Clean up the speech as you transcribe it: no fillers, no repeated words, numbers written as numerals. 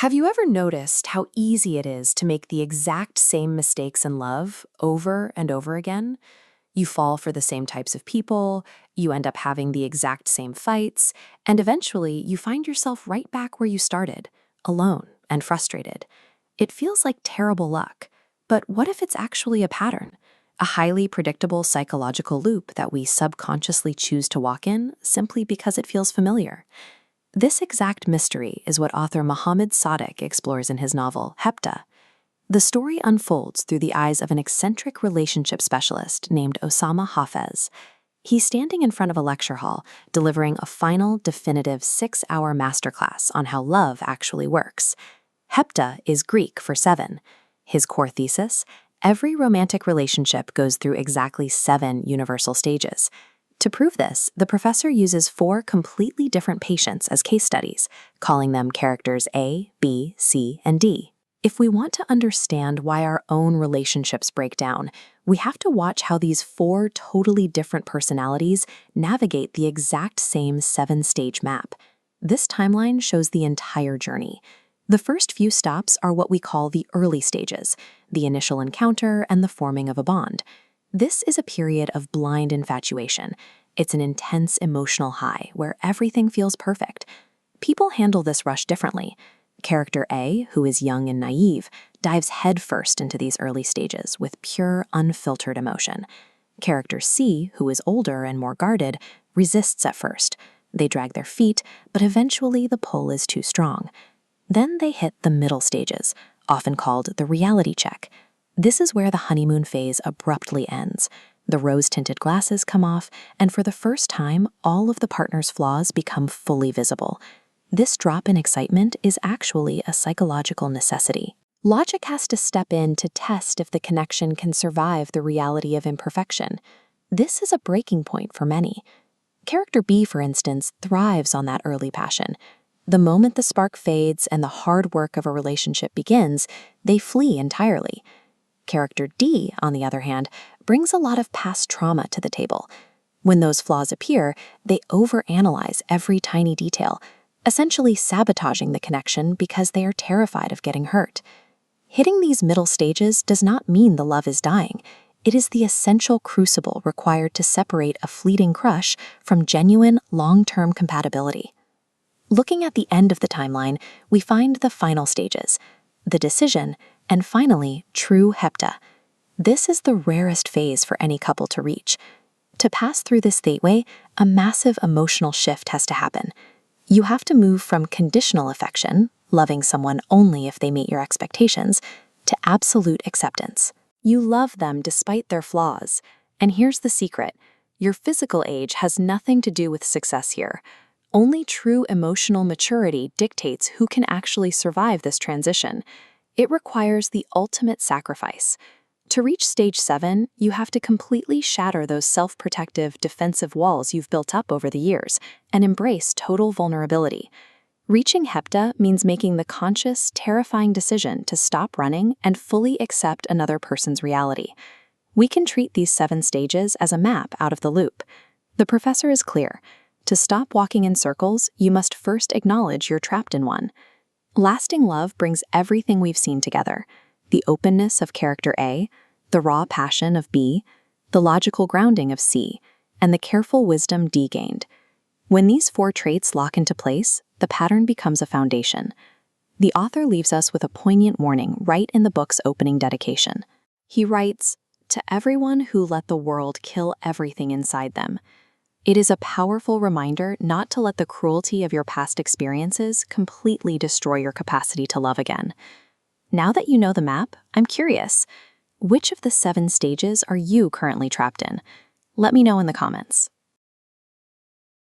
Have you ever noticed how easy it is to make the exact same mistakes in love over and over again? You fall for the same types of people, you end up having the exact same fights, and eventually you find yourself right back where you started, alone and frustrated. It feels like terrible luck, but what if it's actually a pattern? A highly predictable psychological loop that we subconsciously choose to walk in simply because it feels familiar. This exact mystery is what author Mohamed Sadek explores in his novel, Hepta. The story unfolds through the eyes of an eccentric relationship specialist named Osama Hafez. He's standing in front of a lecture hall, delivering a final, definitive 6-hour masterclass on how love actually works. Hepta is Greek for 7. His core thesis: every romantic relationship goes through exactly 7 universal stages. To prove this, the professor uses 4 completely different patients as case studies, calling them characters A, B, C, and D. If we want to understand why our own relationships break down, we have to watch how these 4 totally different personalities navigate the exact same 7-stage map. This timeline shows the entire journey. The first few stops are what we call the early stages, the initial encounter and the forming of a bond. This is a period of blind infatuation. It's an intense emotional high where everything feels perfect. People handle this rush differently. Character A, who is young and naive, dives headfirst into these early stages with pure, unfiltered emotion. Character C, who is older and more guarded, resists at first. They drag their feet, but eventually the pull is too strong. Then they hit the middle stages, often called the reality check. This is where the honeymoon phase abruptly ends. The rose-tinted glasses come off, and for the first time, all of the partner's flaws become fully visible. This drop in excitement is actually a psychological necessity. Logic has to step in to test if the connection can survive the reality of imperfection. This is a breaking point for many. Character B, for instance, thrives on that early passion. The moment the spark fades and the hard work of a relationship begins, they flee entirely. Character D, on the other hand, brings a lot of past trauma to the table. When those flaws appear, they overanalyze every tiny detail, essentially sabotaging the connection because they are terrified of getting hurt. Hitting these middle stages does not mean the love is dying. It is the essential crucible required to separate a fleeting crush from genuine, long-term compatibility. Looking at the end of the timeline, we find the final stages: the decision, and finally, true Hepta. This is the rarest phase for any couple to reach. To pass through this gateway, a massive emotional shift has to happen. You have to move from conditional affection, loving someone only if they meet your expectations, to absolute acceptance. You love them despite their flaws. And here's the secret: your physical age has nothing to do with success here. Only true emotional maturity dictates who can actually survive this transition. It requires the ultimate sacrifice. To reach stage 7, you have to completely shatter those self-protective, defensive walls you've built up over the years and embrace total vulnerability. Reaching Hepta means making the conscious, terrifying decision to stop running and fully accept another person's reality. We can treat these 7 stages as a map out of the loop. The professor is clear. To stop walking in circles, you must first acknowledge you're trapped in one. Lasting love brings everything we've seen together: the openness of character A, the raw passion of B, the logical grounding of C, and the careful wisdom D gained. When these 4 traits lock into place, the pattern becomes a foundation. The author leaves us with a poignant warning right in the book's opening dedication. He writes, "To everyone who let the world kill everything inside them." It is a powerful reminder not to let the cruelty of your past experiences completely destroy your capacity to love again. Now that you know the map, I'm curious, which of the 7 stages are you currently trapped in? Let me know in the comments.